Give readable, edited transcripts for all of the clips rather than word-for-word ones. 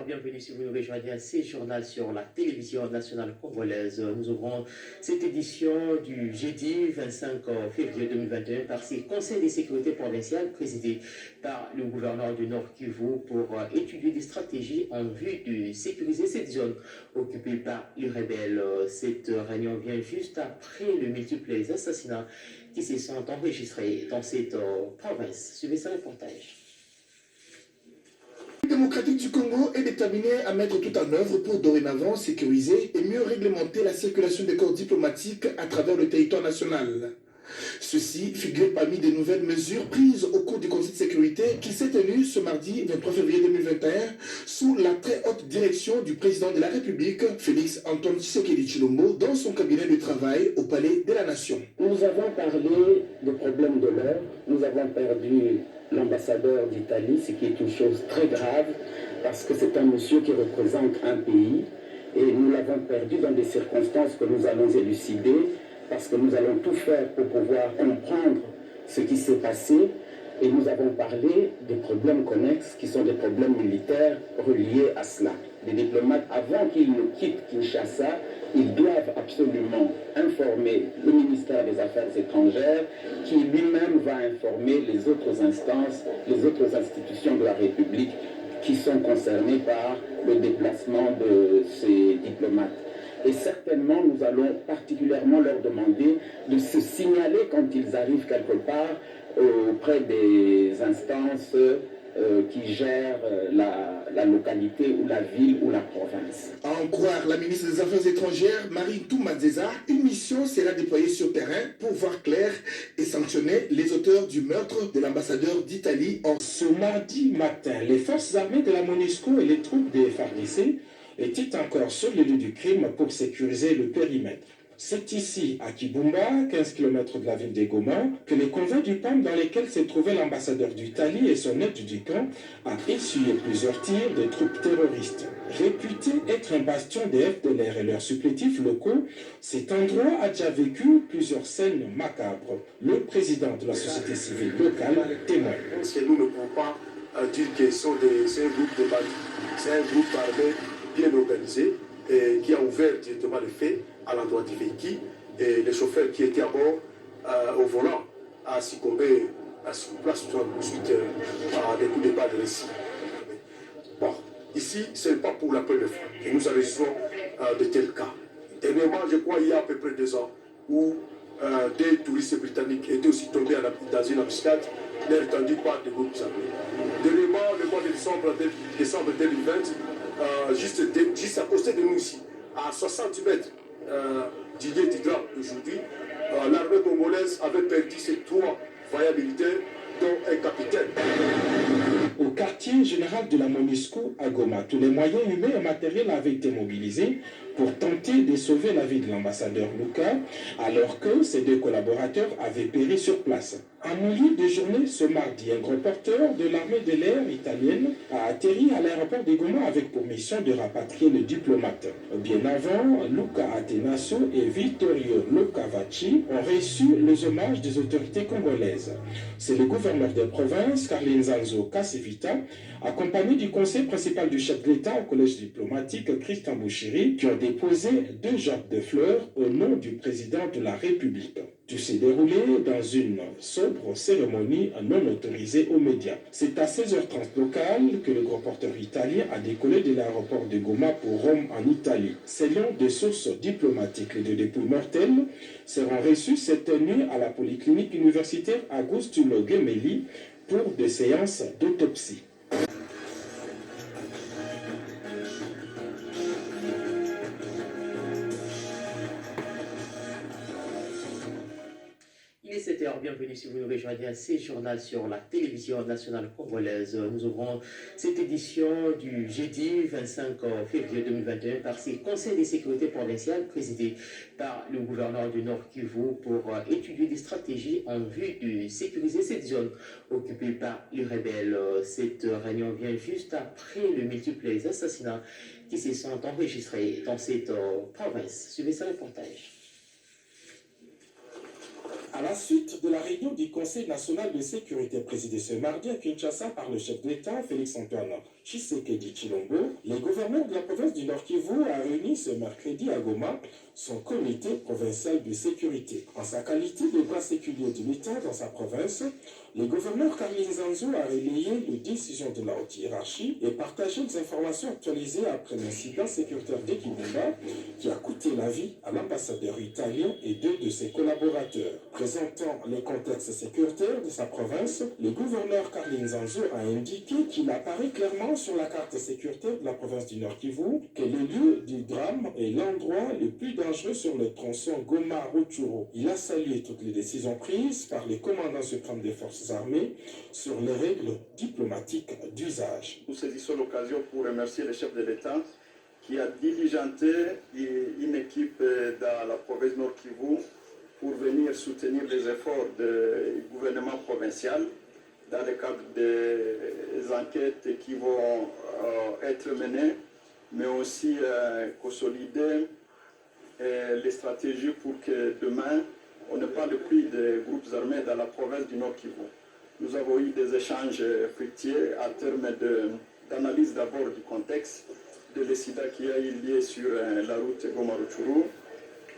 téléspectateurs, bienvenue si vous nous rejoignez à ce journal sur la télévision nationale congolaise. Nous ouvrons cette édition du jeudi 25 février 2021 par ce Conseil de sécurité provincial présidé par le gouverneur du Nord Kivu pour étudier des stratégies en vue de sécuriser cette zone occupée par les rebelles. Cette réunion vient juste après le multiples assassinats qui se sont enregistrés dans cette province. Suivez ce reportage. Le démocratique du Congo est déterminé à mettre tout en œuvre pour dorénavant sécuriser et mieux réglementer la circulation des corps diplomatiques à travers le territoire national. Ceci figure parmi des nouvelles mesures prises au cours du Conseil de sécurité qui s'est tenu ce mardi 23 février 2021 sous la très haute direction du président de la République, Félix Antoine Tshisekedi Tshilombo, dans son cabinet de travail au Palais de la Nation. Nous avons parlé des problèmes de l'heure, nous avons perdu l'ambassadeur d'Italie, ce qui est une chose très grave parce que c'est un monsieur qui représente un pays et nous l'avons perdu dans des circonstances que nous allons élucider parce que nous allons tout faire pour pouvoir comprendre ce qui s'est passé et nous avons parlé des problèmes connexes qui sont des problèmes militaires reliés à cela. Les diplomates, avant qu'ils ne quittent Kinshasa, ils doivent absolument informer le ministère des Affaires étrangères qui lui-même va informer les autres instances, les autres institutions de la République qui sont concernées par le déplacement de ces diplomates. Et certainement, nous allons particulièrement leur demander de se signaler quand ils arrivent quelque part auprès des instances qui gèrent la localité ou la ville ou la province. À en croire la ministre des Affaires étrangères, Marie Toumadeza, une mission sera déployée sur terrain pour voir clair et sanctionner les auteurs du meurtre de l'ambassadeur d'Italie. Ce mardi matin, les forces armées de la MONUSCO et les troupes des FARDC étaient encore sur le lieu du crime pour sécuriser le périmètre. C'est ici, à Kibumba, 15 km de la ville de Goma, que les convois du PAM dans lesquels se trouvait l'ambassadeur d'Italie et son aide du camp a essuyé plusieurs tirs des troupes terroristes. Réputé être un bastion des FDLR et leurs supplétifs locaux, cet endroit a déjà vécu plusieurs scènes macabres. Le président de la société civile locale témoigne. Nous ne pouvons pas dire que c'est un groupe de bandits. C'est un groupe armé bien organisé et qui a ouvert directement les faits à l'endroit du véhicule et le chauffeur qui était à bord au volant a succombé sur place suite à des coups de balle de récit. Bon, ici, ce n'est pas pour la première fois que nous enregistrons de tels cas. Dernièrement, je crois, il y a à peu près 2 ans, où des touristes britanniques étaient aussi tombés dans une embuscade, l'air tendu par des groupes armés. Dernièrement, le mois de décembre 2020, juste à côté de nous ici, à 60 mètres du lieu du drame d'aujourd'hui, l'armée congolaise avait perdu ses 3 voyants militaires, dont un capitaine. Au quartier général de la MONUSCO à Goma, tous les moyens humains et matériels avaient été mobilisés pour tenter de sauver la vie de l'ambassadeur Luka, alors que ses 2 collaborateurs avaient péri sur place. En milieu de journée, ce mardi, un gros porteur de l'armée de l'air italienne a atterri à l'aéroport de Goma avec pour mission de rapatrier le diplomate. Bien avant, Luka Atenaso et Vittorio Lukavacci ont reçu les hommages des autorités congolaises. C'est le gouverneur de province, Carlinzanzo Kasevita, accompagné du conseil principal du chef de l'État au collège diplomatique Christian Bouchiri, qui ont déposé 2 gerbes de fleurs au nom du président de la République. Tout s'est déroulé dans une sobre cérémonie non autorisée aux médias. C'est à 16h30 locale que le gros porteur italien a décollé de l'aéroport de Goma pour Rome en Italie. Selon des sources diplomatiques, les 2 dépouilles mortelles seront reçues cette nuit à la polyclinique universitaire Agostino Gemelli pour des séances d'autopsie. Il est 7h, bienvenue si vous nous rejoignez à ce journal sur la télévision nationale congolaise. Nous ouvrons cette édition du jeudi 25 février 2021 par ce Conseil de sécurité provincial présidé par le gouverneur du Nord Kivu pour étudier des stratégies en vue de sécuriser cette zone occupée par les rebelles. Cette réunion vient juste après le multiples assassinats qui se sont enregistrés dans cette province. Suivez ce reportage. À la suite de la réunion du Conseil national de sécurité présidée ce mardi à Kinshasa par le chef de l'État, Félix-Antoine Tshisekedi Tshilombo, le gouverneur de la province du Nord Kivu a réuni ce mercredi à Goma son comité provincial de sécurité. En sa qualité de bras séculier de l'État dans sa province, le gouverneur Karli Nzanzu a relayé les décisions de la haute hiérarchie et partagé des informations actualisées après l'incident sécuritaire d'Ekibumba qui a coûté la vie à l'ambassadeur italien et deux de ses collaborateurs. Présentant les contextes sécuritaires de sa province, le gouverneur Karli Nzanzu a indiqué qu'il apparaît clairement sur la carte sécuritaire de la province du Nord Kivu que le lieu du drame est l'endroit le plus dangereux sur le tronçon Goma-Rutshuru. Il a salué toutes les décisions prises par les commandants suprêmes des forces armées sur les règles diplomatiques d'usage. Nous saisissons l'occasion pour remercier le chef de l'État qui a diligenté une équipe dans la province Nord Kivu pour venir soutenir les efforts du gouvernement provincial dans le cadre des enquêtes qui vont être menées, mais aussi consolider les stratégies pour que demain, on ne parle plus des groupes armés dans la province du Nord Kivu. Nous avons eu des échanges fructueux à terme d'analyse d'abord du contexte de l'incident qui a eu lieu sur la route Goma-Rutshuru.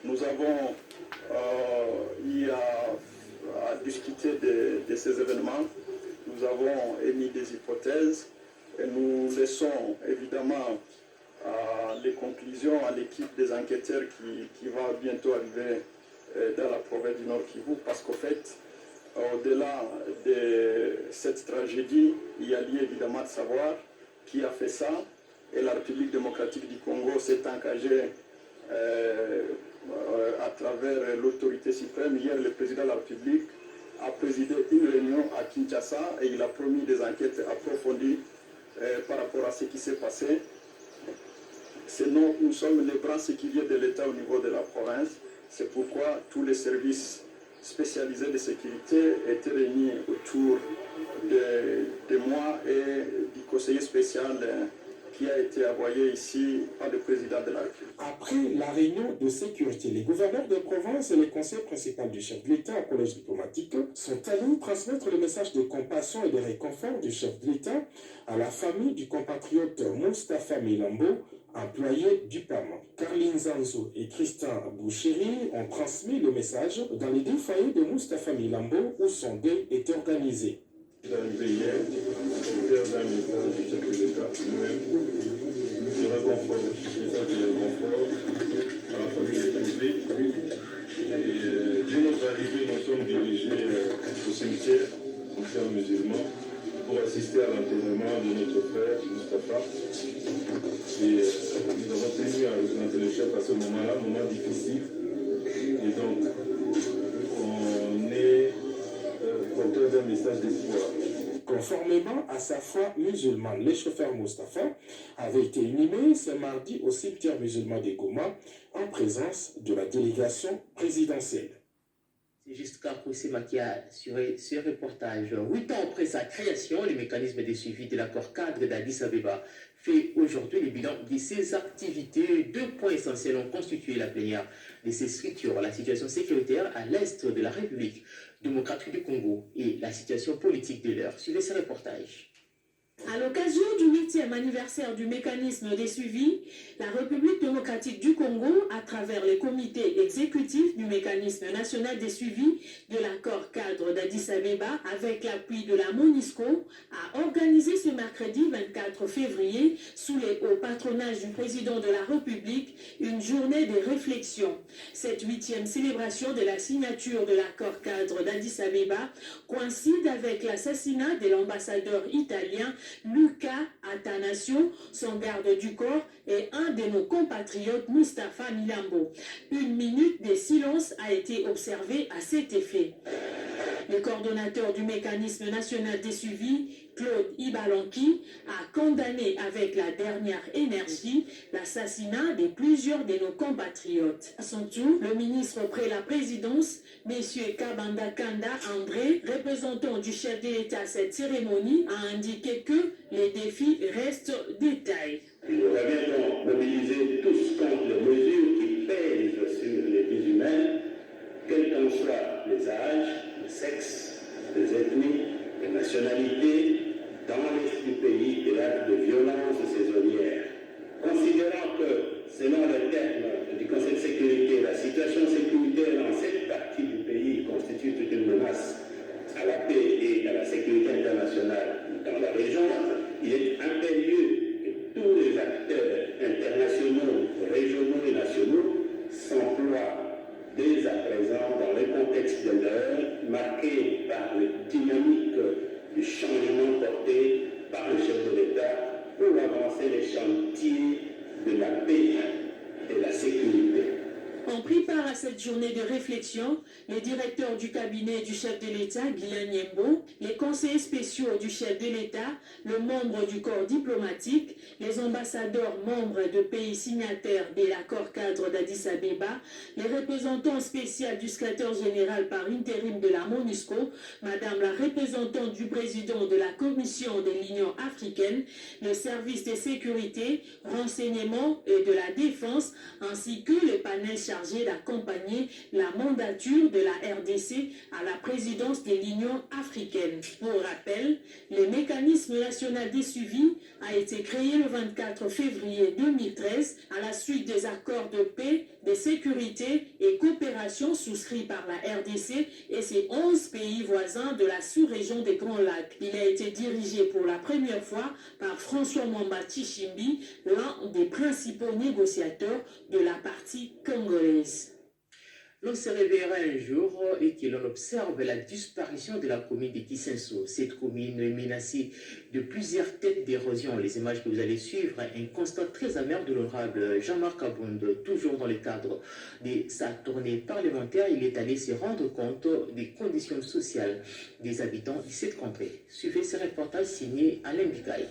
Nous avons eu à discuter de ces événements. Nous avons émis des hypothèses et nous laissons évidemment les conclusions à l'équipe des enquêteurs qui va bientôt arriver dans la province du Nord Kivu, parce qu'au fait, au-delà de cette tragédie, il y a lieu évidemment de savoir qui a fait ça, et la République démocratique du Congo s'est engagée à travers l'autorité suprême. Hier, le président de la République a présidé une réunion à Kinshasa et il a promis des enquêtes approfondies par rapport à ce qui s'est passé. Sinon, nous sommes les bras séculiers de l'État au niveau de la province. C'est pourquoi tous les services spécialisés de sécurité étaient réunis autour de moi et du conseiller spécial qui a été envoyé ici par le président de la République. Après la réunion de sécurité, les gouverneurs de province et le conseil principal du chef de l'État au collège diplomatique sont allés transmettre le message de compassion et de réconfort du chef de l'État à la famille du compatriote Moustapha Milambo, employé du PAM. Karli Nzanzu et Christian Bouchiri ont transmis le message dans les deux foyers de Moustapha Milambo où son deuil est organisé. Arrivé hier, j'étais dans un message du chef de l'État lui-même, de réconfort, message de réconfort à la famille des touchés. Et dès notre arrivée, nous sommes dirigés au cimetière musulman pour assister à l'enterrement de notre frère Moustapha. Et nous avons tenu à représenter le chef à ce moment-là, moment difficile. Et donc, on est porteur d'un message d'espoir. Conformément à sa foi musulmane, le chauffeur Moustapha avait été inhumé ce mardi au cimetière musulman de Goma en présence de la délégation présidentielle. C'est Jusqu'à Koussema qui a assuré ce reportage. 8 ans après sa création, le mécanisme de suivi de l'accord cadre d'Addis Abeba fait aujourd'hui le bilan de ses activités. 2 points essentiels ont constitué la plénière de ces structures: la situation sécuritaire à l'est de la République démocratique du Congo et la situation politique de l'heure. Suivez ce reportage. À l'occasion du 8e anniversaire du mécanisme des suivis, la République démocratique du Congo, à travers le comité exécutif du mécanisme national des suivis de l'accord cadre d'Addis Abeba, avec l'appui de la MONUSCO, a organisé ce mercredi 24 février, sous les hauts patronages du président de la République, une journée de réflexion. Cette 8e célébration de la signature de l'accord cadre d'Addis Abeba coïncide avec l'assassinat de l'ambassadeur italien Luca Attanasio, son garde du corps, et un de nos compatriotes, Moustapha Milambo. 1 minute de silence a été observée à cet effet. Le coordonnateur du mécanisme national des suivis, Claude Ibalanki, a condamné avec la dernière énergie l'assassinat de plusieurs de nos compatriotes. À son tour, le ministre près la présidence, M. Kabanda Kanda André, représentant du chef de l'État à cette cérémonie, a indiqué que les défis restent de taille. Nous reviendrons mobiliser tous contre les mesures qui pèsent sur les vies humaines, quels qu'en soient les âges, dès à présent dans le contexte de l'heure, marqué par la dynamique du changement porté par le chef de l'État pour avancer les chantiers de la paix et de la sécurité. Ont pris part à cette journée de réflexion les directeurs du cabinet du chef de l'État, Guylaine Yembo, les conseillers spéciaux du chef de l'État, le membre du corps diplomatique, les ambassadeurs membres de pays signataires de l'accord cadre d'Addis Abeba, les représentants spéciaux du secrétaire général par intérim de la MONUSCO, Madame la représentante du président de la Commission de l'Union africaine, le service de sécurité, renseignement et de la défense, ainsi que le panel chargé d'accompagner la mandature de la RDC à la présidence de l'Union africaine. Pour rappel, le mécanisme national des suivis a été créé le 24 février 2013 à la suite des accords de paix, de sécurité et coopération souscrits par la RDC et ses 11 pays voisins de la sous-région des Grands Lacs. Il a été dirigé pour la première fois par François Mwamba Tshimbi, l'un des principaux négociateurs de la partie congolaise. L'on se réveillera un jour et que l'on observe la disparition de la commune de Kisenso. Cette commune est menacée de plusieurs têtes d'érosion. Les images que vous allez suivre, un constat très amer de l'honorable Jean-Marc Abound. Toujours dans le cadre de sa tournée parlementaire, il est allé se rendre compte des conditions sociales des habitants de cette contrée. Suivez ce reportage signé Alain Bikaï.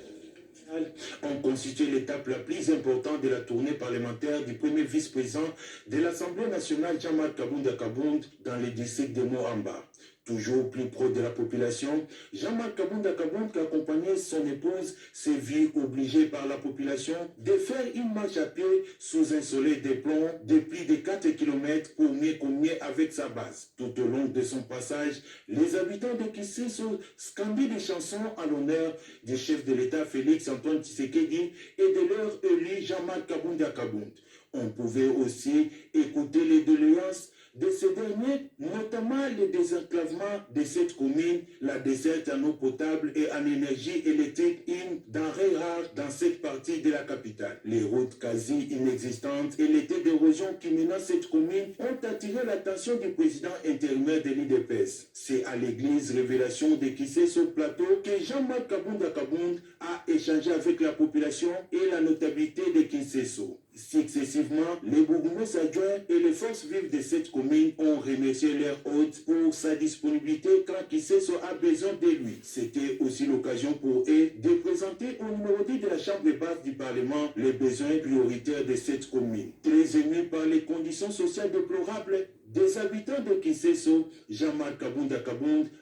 ont constitué l'étape la plus importante de la tournée parlementaire du premier vice-président de l'Assemblée nationale Jean-Marc Abound dans le district de Moamba. Toujours plus proche de la population, Jean-Marc Abound qui accompagnait son épouse s'est vu obligé par la population de faire une marche à pied sous un soleil de plomb de plus de 4 km pour mieux communier avec sa base. Tout au long de son passage, les habitants de Kisenso scandaient des chansons à l'honneur du chef de l'État Félix Antoine Tshisekedi et de leur élu Jean-Marc Abound. On pouvait aussi écouter les doléances de ces derniers, notamment le désenclavement de cette commune, la desserte en eau potable et en énergie électrique, une denrée rare dans cette partie de la capitale. Les routes quasi inexistantes et l'été d'érosion qui menacent cette commune ont attiré l'attention du président intérimaire de l'IDPS. C'est à l'église Révélation de Kisenso Plateau que Jean-Marc Abound a échangé avec la population et la notabilité de Kisenso. Successivement, les bourgmestres adjoints et les forces vives de cette commune ont remercié leur hôte pour sa disponibilité quand Kisenso a besoin de lui. C'était aussi l'occasion pour eux de présenter au numéro 10 de la Chambre basse du Parlement les besoins prioritaires de cette commune. Très ému par les conditions sociales déplorables des habitants de Kisenso, Jean-Marc Abound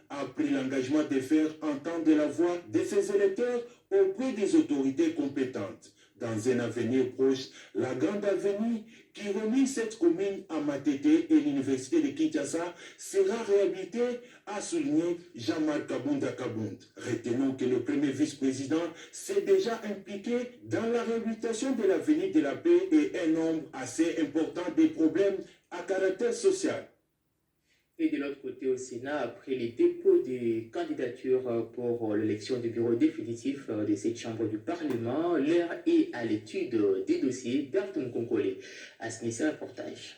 a pris l'engagement de faire entendre la voix de ses électeurs auprès des autorités compétentes. Dans un avenir proche, la grande avenue qui relie cette commune à Matete et l'université de Kinshasa sera réhabilitée, a souligné Jean-Marc Abound. Retenons que le premier vice-président s'est déjà impliqué dans la réhabilitation de l'avenue de la paix et un nombre assez important de problèmes à caractère social. Et de l'autre côté au Sénat, après les dépôts des candidatures pour l'élection du bureau définitif de cette chambre du Parlement, l'heure est à l'étude des dossiers. Bertrand Konkole a signé ce reportage.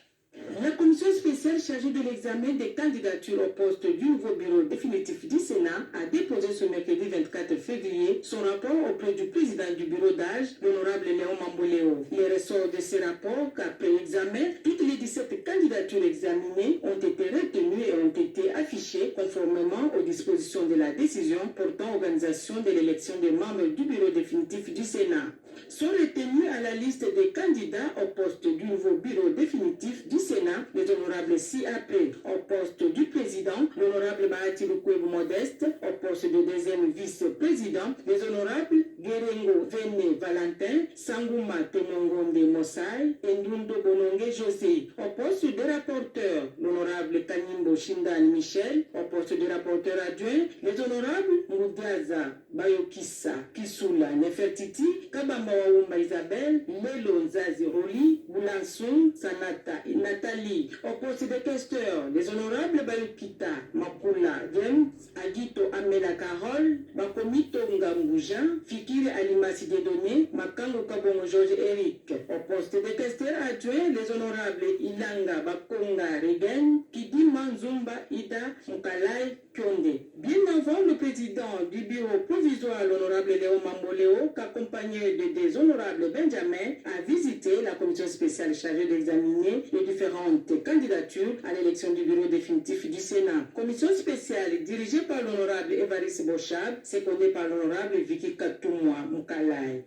La commission spéciale chargée de l'examen des candidatures au poste du nouveau bureau définitif du Sénat a déposé ce mercredi 24 février son rapport auprès du président du bureau d'âge, l'honorable Léon Mamboléo. Les ressorts de ce rapport qu'après examen, toutes les 17 candidatures examinées ont été retenues et ont été affichées conformément aux dispositions de la décision portant organisation de l'élection des membres du bureau définitif du Sénat. Sont retenus à la liste des candidats au poste du nouveau bureau définitif du Sénat les honorables ci-après: au poste du président, l'honorable Bahati Lukwebo Modeste; au poste de deuxième vice-président, les honorables Guérengo Vene Valentin, Sangouma Temongonde Mossai et Ndundo Bonongue José; au poste de rapporteur, l'honorable l'honorable Kanimbo Shindan Michel au poste de rapporteur adjoint, les honorables Moudaza Bayokissa Kisula Nefertiti, Kabamba Waumba Isabelle, Melo Nzazi Roli, Boulanson Sanata et Nathalie au poste de questeur, les honorables Bayokita Makula James, Agito Amela Carole, Bakomito Ngambuja, Fikiri Alimasi Dedone, Makango Kabongo Georges Eric au poste de questeur adjoint, les honorables Ilanga Bakonga Regen, Kidi Manzumba Ida Mukalai Kyonde. Bien avant, le président du bureau provisoire, l'honorable Léo Mamboleo, qu'accompagné de des honorables Benjamin, a visité la commission spéciale chargée d'examiner les différentes candidatures à l'élection du bureau définitif du Sénat. Commission spéciale dirigée par l'honorable Évariste Bochab, secondée par l'honorable Vicky Katoumwa Mukalai.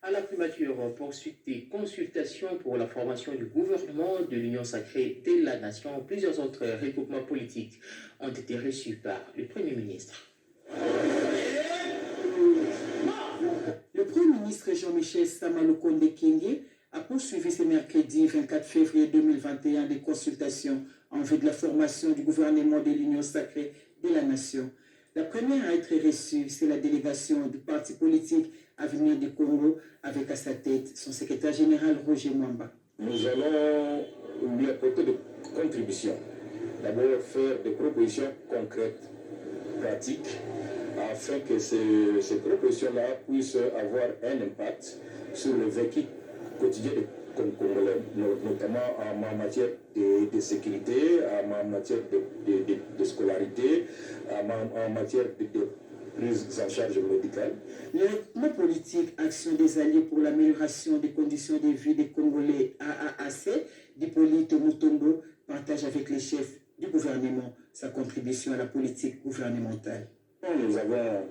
À la primature, poursuite des consultations pour la formation du gouvernement de l'Union sacrée de la Nation, plusieurs autres regroupements politiques ont été reçus par le Premier ministre. Le Premier ministre Jean-Michel Samaloukonde Kenge a poursuivi ce mercredi 24 février 2021 des consultations en vue de la formation du gouvernement de l'Union sacrée de la Nation. La première à être reçue, c'est la délégation du parti politique Avenir du Congo, avec à sa tête son secrétaire général Roger Mwamba. Nous allons lui apporter des contributions. D'abord faire des propositions concrètes, pratiques, afin que ces propositions-là puissent avoir un impact sur le vécu quotidien des Congolais, notamment en matière de sécurité, en matière de scolarité, en matière de prise en charge médicale. Le politique Action des Alliés pour l'amélioration des conditions de vie des Congolais AAAC d'Hippolyte Mutombo partage avec les chefs du gouvernement sa contribution à la politique gouvernementale. Nous avons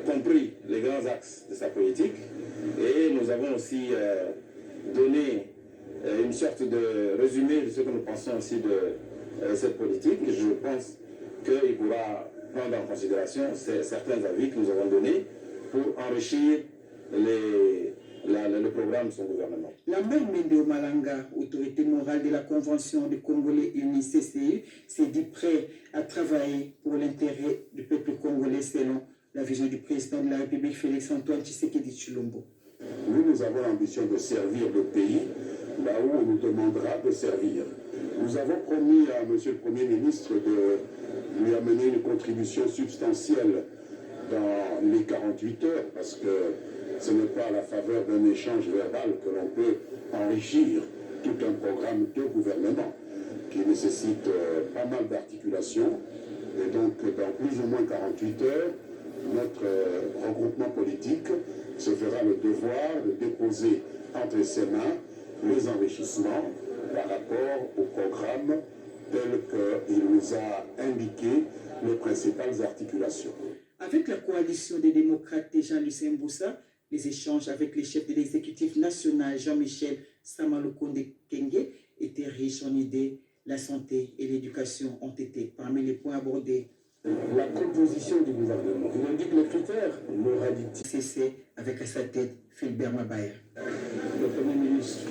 compris les grands axes de sa politique et nous avons aussi donné une sorte de résumé de ce que nous pensons aussi de cette politique. Je pense qu'il pourra prendre en considération certains avis que nous avons donnés pour enrichir le programme de son gouvernement. La même Mendo Malanga, autorité morale de la Convention des Congolais Unis CCU, s'est dit prêt à travailler pour l'intérêt du peuple congolais selon la vision du président de la République Félix-Antoine Tshisekedi Tshilombo. Nous avons l'ambition de servir le pays là où on nous demandera de servir. Nous avons promis à M. le Premier ministre de lui amener une contribution substantielle dans les 48 heures, parce que ce n'est pas à la faveur d'un échange verbal que l'on peut enrichir tout un programme de gouvernement qui nécessite pas mal d'articulation. Et donc, dans plus ou moins 48 heures, notre regroupement politique se fera le devoir de déposer entre ses mains les enrichissements par rapport au programme tel qu'il nous a indiqué les principales articulations. Avec la coalition des démocrates de Jean-Lucien Mboussa, les échanges avec les chefs de l'exécutif national Jean-Michel Samaloukonde Kenge étaient riches en idées. La santé et l'éducation ont été parmi les points abordés. La composition du gouvernement, il indique les critères, moralité. CC avec à sa tête Philbert Mabaye. Le Premier ministre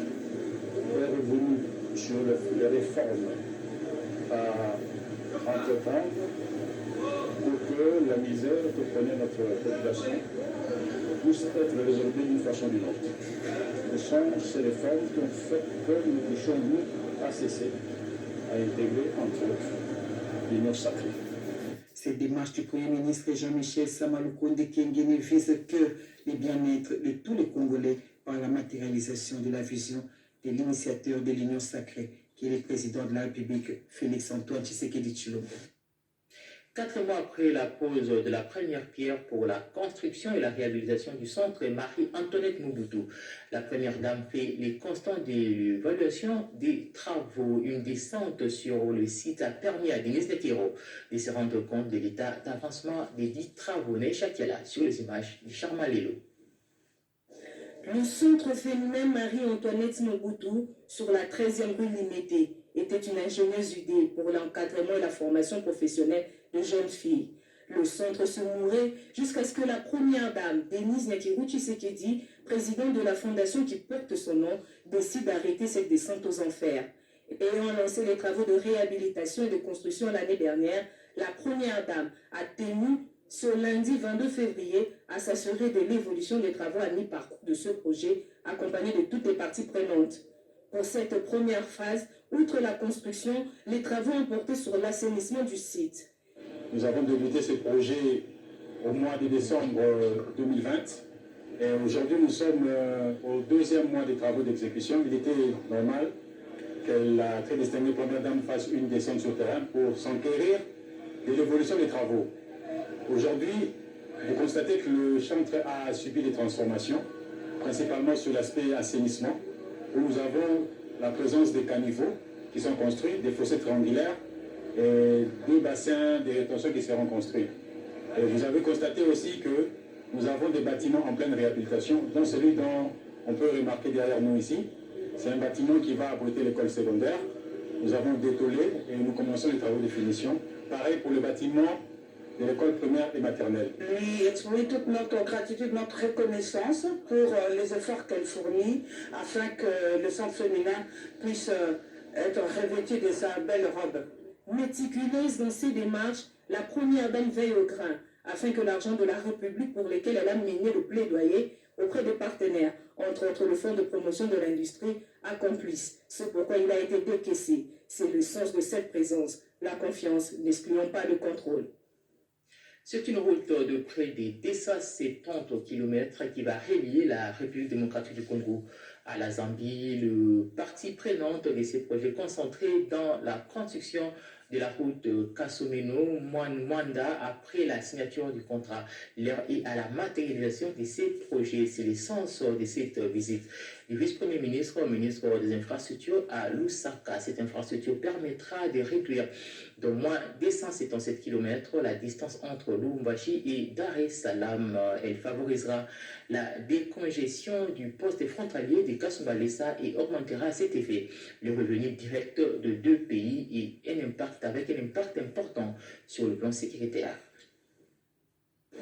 est revenu sur les réformes à entreprendre pour que la misère que connaît notre population puisse être résolvée d'une façon ou d'une autre. Ce sont ces réformes qui ont fait que nous puissions nous ACC à intégrer entre autres l'Union sacrée. Cette démarche du Premier ministre Jean-Michel Samaloukonde Kenge ne vise que le bien-être de tous les Congolais par la matérialisation de la vision de l'initiateur de l'Union sacrée, qui est le président de la République, Félix-Antoine Tshisekedi Tshilombo. 4 mois après la pose de la première pierre pour la construction et la réhabilitation du centre Marie-Antoinette Mobutu, la première dame fait les constants d'évaluation des travaux. Une descente sur le site a permis à Denise Netiro de se rendre compte de l'état d'avancement des dits travaux. Neishatiala sur les images de Charma Lelo. Le centre féminin Marie-Antoinette Mobutu sur la 13e rue Limité était une ingénieuse idée pour l'encadrement et la formation professionnelle de jeunes filles. Le centre se mourait jusqu'à ce que la première dame, Denise Nyakirou Tshisekedi, présidente de la fondation qui porte son nom, décide d'arrêter cette descente aux enfers. Ayant lancé les travaux de réhabilitation et de construction l'année dernière, la première dame a tenu ce lundi 22 février à s'assurer de l'évolution des travaux à mi-parcours de ce projet, accompagné de toutes les parties prenantes. Pour cette première phase, outre la construction, les travaux ont porté sur l'assainissement du site. Nous avons débuté ce projet au mois de décembre 2020 et aujourd'hui nous sommes au deuxième mois des travaux d'exécution. Il était normal que la très distinguée première dame fasse une descente sur terrain pour s'enquérir de l'évolution des travaux. Aujourd'hui, vous constatez que le chantre a subi des transformations, principalement sur l'aspect assainissement, où nous avons la présence des caniveaux qui sont construits, des fossés triangulaires et des bassins de rétention qui seront construits. Et vous avez constaté aussi que nous avons des bâtiments en pleine réhabilitation, dont celui dont on peut remarquer derrière nous ici. C'est un bâtiment qui va abriter l'école secondaire. Nous avons détolé et nous commençons les travaux de finition. Pareil pour le bâtiment de l'école primaire et maternelle. Lui exprimer toute notre gratitude, notre reconnaissance pour les efforts qu'elle fournit afin que le centre féminin puisse être revêtu de sa belle robe. Méticuleuse dans ses démarches, la première dame veille au grain afin que l'argent de la République pour lequel elle a mené le plaidoyer auprès des partenaires, entre autres le Fonds de promotion de l'industrie, accomplisse. C'est pourquoi il a été décaissé. C'est le sens de cette présence. La confiance, n'excluant pas le contrôle. C'est une route de près de 270 km qui va relier la République démocratique du Congo à la Zambie. Le partie prenante de ces projets concentrés dans la construction de la route Kasomeno-Mwanda après la signature du contrat et à la matérialisation de ces projets. C'est l'essence de cette visite du vice-premier ministre, ministre des Infrastructures à Lusaka. Cette infrastructure permettra de réduire d'au moins 277 km la distance entre Lubumbashi et Dar es Salaam. Elle favorisera la décongestion du poste frontalier de Kasumbalesa et augmentera à cet effet le revenu direct de deux avec un impact important sur le plan sécuritaire.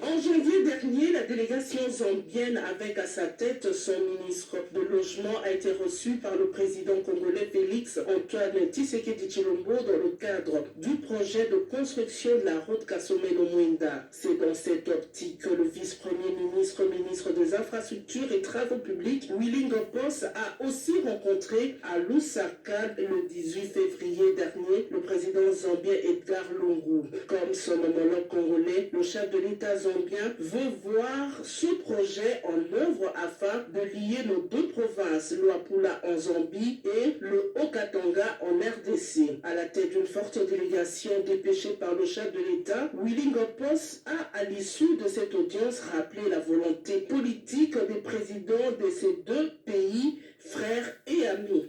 En janvier dernier, la délégation zambienne, avec à sa tête son ministre de Logement, a été reçue par le président congolais Félix Antoine Tshisekedi Tshilombo dans le cadre du projet de construction de la route Kasomeno-Mwenda. C'est dans cette optique que le vice-premier ministre, ministre des Infrastructures et Travaux publics, Willy Ngopos, a aussi rencontré à Lusaka le 18 février dernier le président zambien Edgar Lungu. Comme son homologue congolais, le chef de l'État zambien veut voir ce projet en œuvre afin de lier nos deux provinces, Luapula en Zambie et le Haut-Katanga en RDC. À la tête d'une forte délégation dépêchée par le chef de l'État, Willy Ngopos a, à l'issue de cette audience, rappelé la volonté politique des présidents de ces deux pays, frères et amis.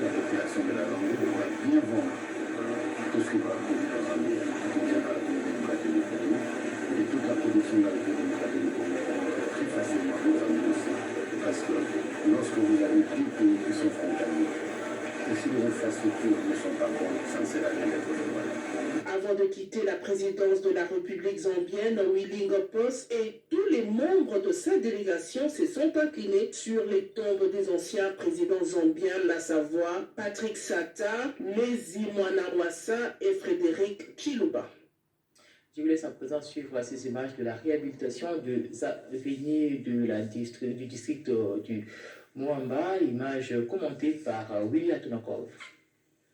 La population de la langue pourra bien vendre tout ce qui va produire dans la République démocratique du Congo et toute la production de la République démocratique du Congo très facilement dans la aussi. Parce que lorsque vous avez deux pays qui sont frontaliers, et si les infrastructures ne sont pas bonnes, ça ne sert à rien d'être normal. Avant de quitter la présidence de la République zambienne, Willy Ngopos et tous les membres de sa délégation se sont inclinés sur les tombes des anciens présidents zambiens, à savoir Patrick Sata, Lezi Mwanawasa et Frédéric Chiluba. Je vous laisse à présent suivre ces images de la réhabilitation de l'avenue du district du Moamba, image commentée par Willy Atunakov.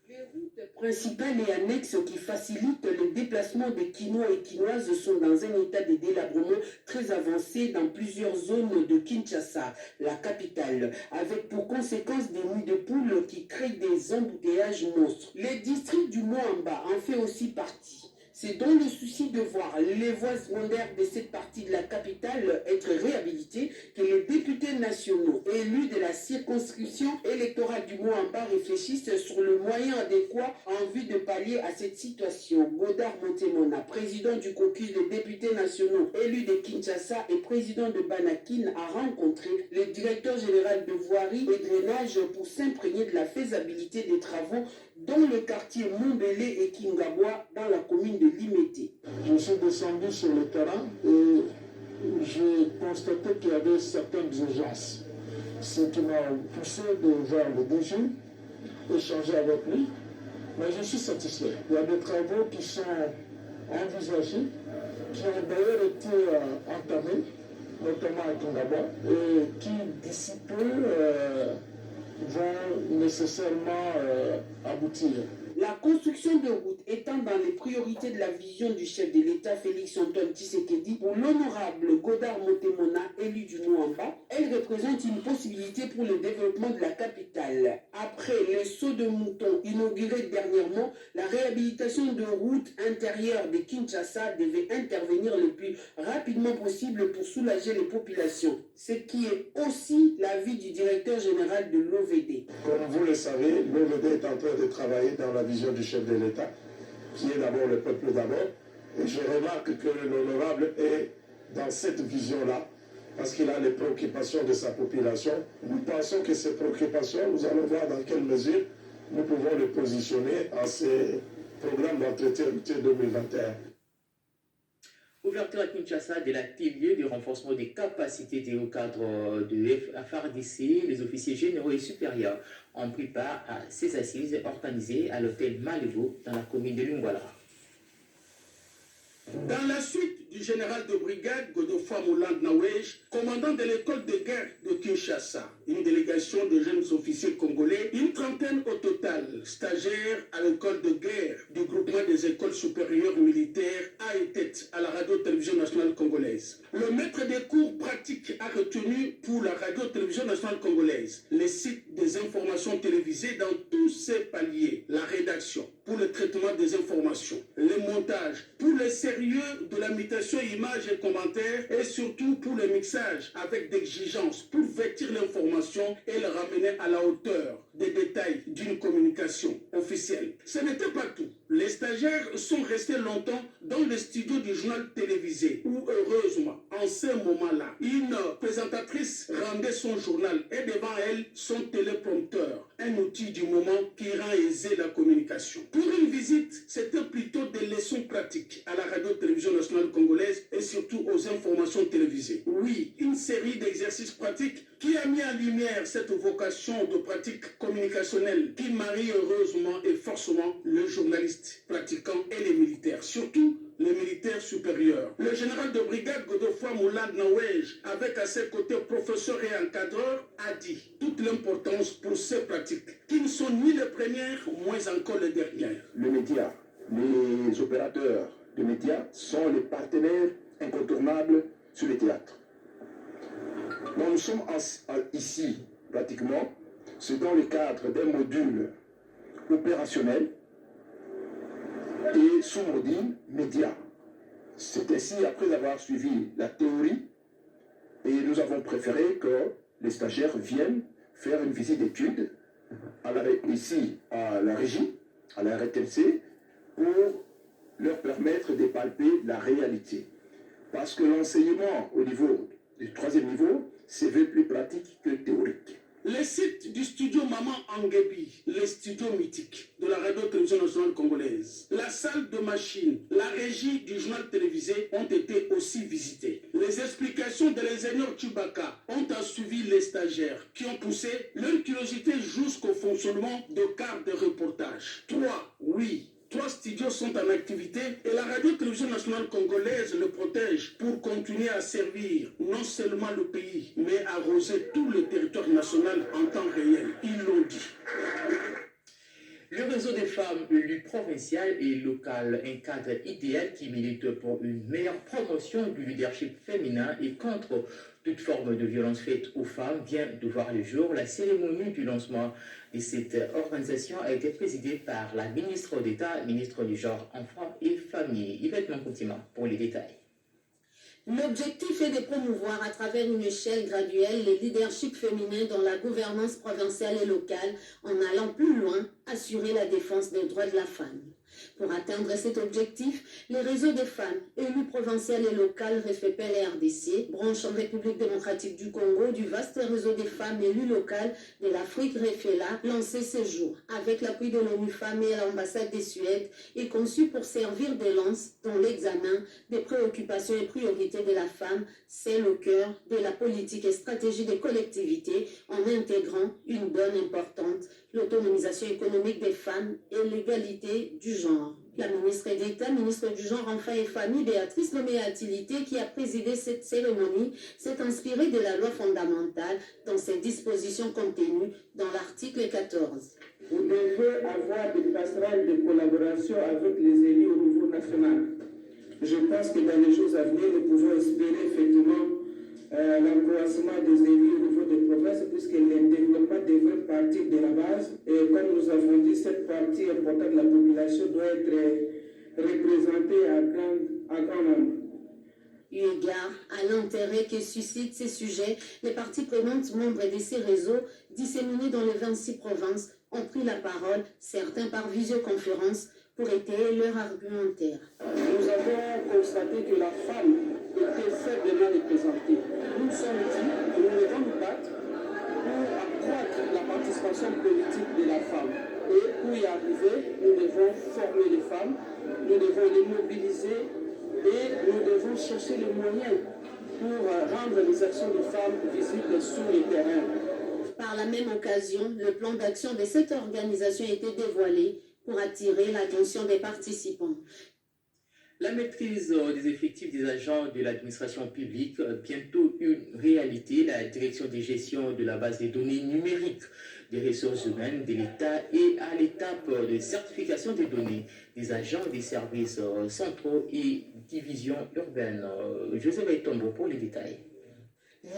Les routes principales et annexes qui facilitent le déplacement des Quinois et Quinoises sont dans un état de délabrement très avancé dans plusieurs zones de Kinshasa, la capitale, avec pour conséquence des nids de poules qui créent des embouteillages monstres. Les districts du Moamba en fait aussi partie. C'est dans le souci de voir les voies secondaires de cette partie de la capitale être réhabilitées que les députés nationaux élus de la circonscription électorale du Moamba réfléchissent sur le moyen adéquat en vue de pallier à cette situation. Godard Montemona, président du caucus des députés nationaux élus de Kinshasa et président de Banakin, a rencontré le directeur général de voirie et drainage pour s'imprégner de la faisabilité des travaux dans le quartier Mombele et Kingabwa dans la commune de Limete. Je suis descendu sur le terrain et j'ai constaté qu'il y avait certaines urgences. Ce qui m'a poussé de voir le DG, échanger avec lui, mais je suis satisfait. Il y a des travaux qui sont envisagés, qui ont d'ailleurs été entamés, notamment à Kingaba, et qui d'ici peu vont nécessairement aboutir. La construction de routes étant dans les priorités de la vision du chef de l'État Félix-Antoine Tshisekedi pour l'honorable Godard Motemona, élu du Mouamba, elle représente une possibilité pour le développement de la capitale. Après les sauts de moutons inaugurés dernièrement, la réhabilitation de routes intérieures de Kinshasa devait intervenir le plus rapidement possible pour soulager les populations, ce qui est aussi l'avis du directeur général de l'OVD. Comme vous le savez, l'OVD est en train de travailler dans la vision du chef de l'État, qui est d'abord le peuple d'abord. Et je remarque que l'honorable est dans cette vision-là, parce qu'il a les préoccupations de sa population. Nous pensons que ces préoccupations, nous allons voir dans quelle mesure nous pouvons les positionner en ces programmes d'entretien routier 2021. Ouverture à Kinshasa de l'atelier de renforcement des capacités au cadre de FARDC, les officiers généraux et supérieurs ont pris part à ces assises organisées à l'hôtel Malibu dans la commune de Lungwala. Dans la suite du général de brigade Godefroid Moulande Nawej, commandant de l'école de guerre de Kinshasa, une délégation de jeunes officiers congolais, une trentaine au total, stagiaires à l'école de guerre du groupement des écoles supérieures militaires AETET à la radio-télévision nationale congolaise. Le maître des cours pratiques a retenu pour la radio-télévision nationale congolaise les sites des informations télévisées dans tous ses paliers, la rédaction pour le traitement des informations, le montage pour le sérieux de la mutation images et commentaires et surtout pour le mixage avec d'exigences pour vêtir l'information et le ramener à la hauteur des détails d'une communication officielle. Ce n'était pas tout. Les stagiaires sont restés longtemps dans le studio du journal télévisé où, heureusement, en ce moment-là, une présentatrice rendait son journal et devant elle son téléprompteur, un outil du moment qui rend aisée la communication. Pour une visite, c'était plutôt des leçons pratiques à la radio-télévision nationale congolaise et surtout aux informations télévisées. Oui, une série d'exercices pratiques qui a mis en lumière cette vocation de pratique communicationnelle qui marie heureusement et forcément le journaliste pratiquant et les militaires, surtout les militaires supérieurs. Le général de brigade Godefroid Moulande Nawej, avec à ses côtés professeurs et encadreurs, a dit toute l'importance pour ces pratiques, qui ne sont ni les premières, moins encore les dernières. Le média, les opérateurs de médias sont les partenaires incontournables sur les théâtres. Donc nous sommes ici, pratiquement, c'est dans le cadre d'un module opérationnel et sous-module média. C'est ainsi, après avoir suivi la théorie, et nous avons préféré que les stagiaires viennent faire une visite d'études ici à la régie, à la RTNC, pour leur permettre de palper la réalité. Parce que l'enseignement au niveau du troisième niveau se veut plus pratique que théorique. Les sites du studio Maman Angebi, les studios mythiques de la radio-télévision nationale congolaise, la salle de machine, la régie du journal télévisé ont été aussi visités. Les explications de l'ingénieur Chubaka ont suivi les stagiaires qui ont poussé leur curiosité jusqu'au fonctionnement de cartes de reportage. 3 studios sont en activité et la radio-télévision nationale congolaise le protège pour continuer à servir non seulement le pays, mais arroser tout le territoire national en temps réel. Ils l'ont dit. Le réseau des femmes élues provinciales et locales, un cadre idéal qui milite pour une meilleure promotion du leadership féminin et contre toute forme de violence faite aux femmes, vient de voir le jour. La cérémonie du lancement de cette organisation a été présidée par la ministre d'État, ministre du Genre, Enfants et Famille, Yvette Mankoutima, pour les détails. L'objectif est de promouvoir à travers une échelle graduelle le leadership féminin dans la gouvernance provinciale et locale en allant plus loin, assurer la défense des droits de la femme. Pour atteindre cet objectif, les réseaux des femmes, élus provinciales et locales RFPL et RDC, branche en République démocratique du Congo, du vaste réseau des femmes élus locales de l'Afrique REFELA, lancé ce jour avec l'appui de l'ONU Femmes et l'ambassade de Suède, est conçu pour servir de lance dans l'examen des préoccupations et priorités de la femme. C'est le cœur de la politique et stratégie des collectivités en intégrant une donne importante, l'autonomisation économique des femmes et l'égalité du genre. La ministre d'État, ministre du Genre, Enfants et Famille, Béatrice Lomé-Atilité, qui a présidé cette cérémonie, s'est inspirée de la loi fondamentale dans ses dispositions contenues dans l'article 14. Vous devez avoir des passerelles de collaboration avec les élus au niveau national. Je pense que dans les jours à venir, nous pouvons espérer effectivement l'accroissement des élus au niveau des provinces, puisque le développement devrait partir de la base. Et comme nous avons dit, cette partie importante de la population doit être représentée à grand nombre. Eu égard à l'intérêt que suscitent ces sujets, les parties prenantes membres de ces réseaux, disséminés dans les 26 provinces, ont pris la parole, certains par visioconférence, pour étayer leur argumentaire. Nous avons constaté que la femme était faiblement représentée. Nous sommes dit que nous devons nous battre pour accroître la participation politique de la femme. Et pour y arriver, nous devons former les femmes, nous devons les mobiliser et nous devons chercher les moyens pour rendre les actions des femmes visibles sur le terrain. Par la même occasion, le plan d'action de cette organisation a été dévoilé pour attirer l'attention des participants. La maîtrise des effectifs des agents de l'administration publique, bientôt une réalité. La direction de gestion de la base des données numériques des ressources humaines de l'État est à l'étape de certification des données des agents des services centraux et divisions urbaines. Joseph Tombo pour les détails.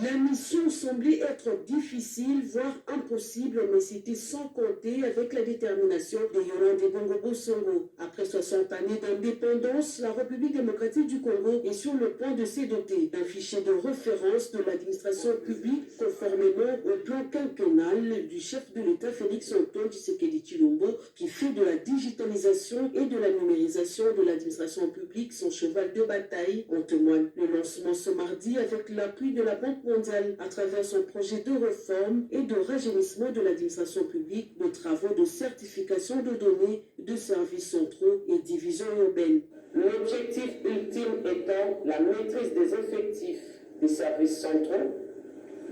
La mission semblait être difficile, voire impossible, mais c'était sans compter avec la détermination de Yolande Bongo-Bosongo. Après 60 années d'indépendance, la République démocratique du Congo est sur le point de se doter d'un fichier de référence de l'administration publique conformément au plan quinquennal du chef de l'État Félix Antoine Tshisekedi Tshilombo, qui fait de la digitalisation et de la numérisation de l'administration publique son cheval de bataille. En témoigne le lancement ce mardi avec l'appui de la Banque mondiale à travers son projet de réforme et de rajeunissement de l'administration publique, de travaux de certification de données de services centraux et divisions urbaines. L'objectif ultime étant la maîtrise des effectifs des services centraux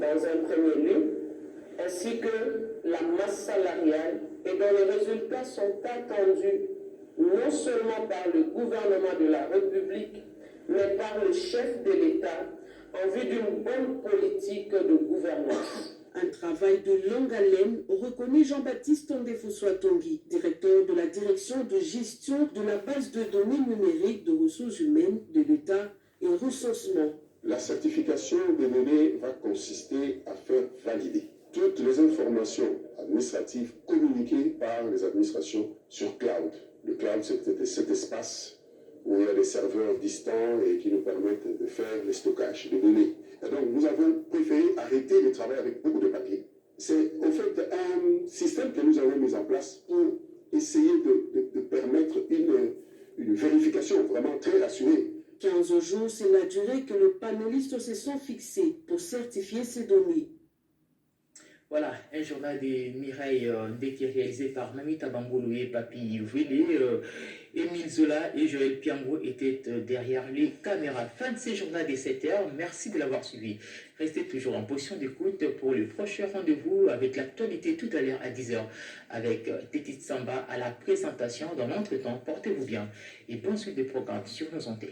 dans un premier lieu, ainsi que la masse salariale et dont les résultats sont attendus non seulement par le gouvernement de la République, mais par le chef de l'État en vue d'une bonne politique de gouvernance. Un travail de longue haleine, reconnaît Jean-Baptiste Tondefo-Tongi, directeur de la direction de gestion de la base de données numériques de ressources humaines de l'État et recensement. La certification des données va consister à faire valider toutes les informations administratives communiquées par les administrations sur cloud. Le cloud, c'est cet espace où il y a des serveurs distants et qui nous permettent de faire le stockage de données. Et donc, nous avons préféré arrêter de travailler avec beaucoup de papier. C'est en fait un système que nous avons mis en place pour essayer de permettre une vérification vraiment très rassurée. 15 jours, c'est la durée que les panélistes se sont fixés pour certifier ces données. Voilà, un journal de Mireille Ndeki réalisé par Mamita Bangolo et Papi Vélé. Émile Zola et Joël Piambo étaient derrière les caméras. Fin de ces journaux des 7h. Merci de l'avoir suivi. Restez toujours en position d'écoute pour le prochain rendez-vous avec l'actualité tout à l'heure à 10h avec Tétit Samba à la présentation. Dans l'entretemps, portez-vous bien et bonne suite de programmes sur nos antennes.